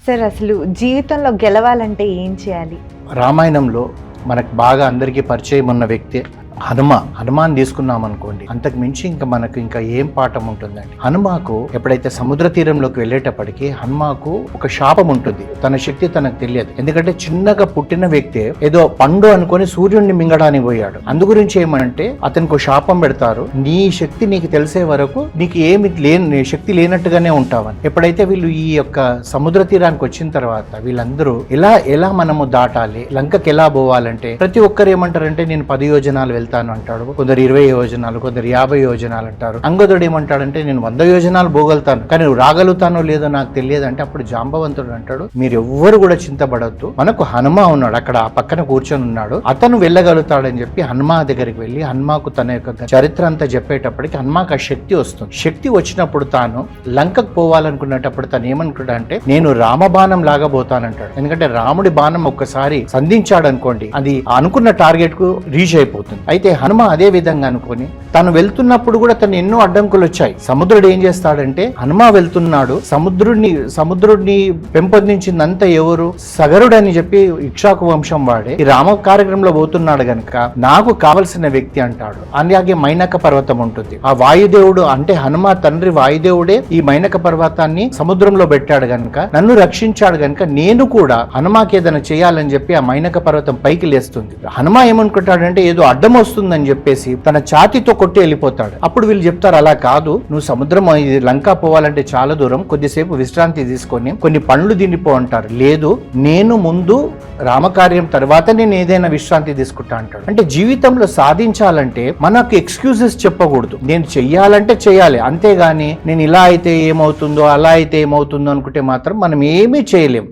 Sir అసలు జీవితంలో గెలవాలంటే ఏం చేయాలి? రామాయణంలో మనకు బాగా అందరికీ పరిచయం ఉన్న వ్యక్తి హనుమాన్ తీసుకున్నాం అనుకోండి, అంతకు మించి ఇంకా ఏం పాఠం ఉంటుందండి. హనుమాకు ఎప్పుడైతే సముద్ర తీరంలోకి వెళ్ళేటప్పటికి హనుమాకు ఒక శాపం ఉంటుంది. తన శక్తి తనకు తెలియదు. ఎందుకంటే చిన్నగా పుట్టిన వ్యక్తి ఏదో పండు అనుకొని సూర్యుడిని మింగడానికి పోయాడు. అందు గురించి ఏమంటే అతనికి ఒక శాపం పెడతారు, నీ శక్తి నీకు తెలిసే వరకు నీకు ఏమి శక్తి లేనట్టుగానే ఉంటావని. ఎప్పుడైతే వీళ్ళు ఈ యొక్క సముద్ర తీరానికి వచ్చిన తర్వాత వీళ్ళందరూ ఎలా మనము దాటాలి, లంకకి ఎలా పోవాలంటే ప్రతి ఒక్కరు ఏమంటారంటే నేను 10 యోజనాలు వెళ్తాను అంటాడు, కొందరు 20 యోజనాలు, కొందరు 50 యోజనాలు అంటారు. అంగదుడు ఏమంటాడంటే నేను 100 యోజనాలు పోగలుగుతాను, కానీ నువ్వు రాగలుగుతానో లేదో నాకు తెలియదు అంటే అప్పుడు జాంబవంతుడు అంటాడు, మీరు ఎవ్వరు కూడా చింతపడద్దు, మనకు హనుమ ఉన్నాడు అక్కడ ఆ పక్కన కూర్చొని ఉన్నాడు, అతను వెళ్ళగలుగుతాడని చెప్పి హనుమ దగ్గరికి వెళ్ళి హనుమాకు తన యొక్క చరిత్ర అంతా చెప్పేటప్పటికి హనుమాకు ఆ శక్తి వస్తుంది. శక్తి వచ్చినప్పుడు తాను లంకకు పోవాలనుకునేటప్పుడు తను ఏమనుకుంటాడంటే నేను రామబాణం లాగా పోతానంటాడు. ఎందుకంటే రాముడి బాణం ఒక్కసారి సంధించాడు అనుకోండి, అది అనుకున్న టార్గెట్ కు రీచ్ అయిపోతుంది. అయితే హనుమ అదే విధంగా అనుకుని తను వెళ్తున్నప్పుడు కూడా తను ఎన్నో అడ్డంకులు వచ్చాయి. సముద్రుడు ఏం చేస్తాడంటే హనుమ వెళ్తున్నాడు, సముద్రుడిని పెంపొందించిందంతా ఎవరు? సగరుడు అని చెప్పి ఇక్ష్వాకు వంశం వాడే ఈ రామ కార్యక్రమంలో పోతున్నాడు గనుక నాకు కావలసిన వ్యక్తి అంటాడు. అలాగే మైనక పర్వతం ఉంటుంది, ఆ వాయుదేవుడు అంటే హనుమ తండ్రి వాయుదేవుడే ఈ మైనక పర్వతాన్ని సముద్రంలో పెట్టాడు గనుక నన్ను రక్షించాడు గనుక నేను కూడా హనుమాకి ఏదైనా చేయాలని చెప్పి ఆ మైనక పర్వతం పైకి లేస్తుంది. హనుమ ఏమనుకుంటాడంటే ఏదో అడ్డం వస్తుందని చెప్పేసి తన ఛాతీతో కొట్టి వెళ్ళిపోతాడు. అప్పుడు వీళ్ళు చెప్తారు అలా కాదు, నువ్వు సముద్రం లంక పోవాలంటే చాలా దూరం, కొద్దిసేపు విశ్రాంతి తీసుకొని కొన్ని పండ్లు తినిపో అంటారు. లేదు, నేను ముందు రామకార్యం తర్వాత నేను ఏదైనా విశ్రాంతి తీసుకుంటా అంటాడు. అంటే జీవితంలో సాధించాలంటే మనకు ఎక్స్క్యూజెస్ చెప్పకూడదు, నేను చెయ్యాలంటే చెయ్యాలి, అంతేగాని నేను ఇలా అయితే ఏమవుతుందో అలా అయితే ఏమవుతుందో అనుకుంటే మాత్రం మనం ఏమీ చేయలేం.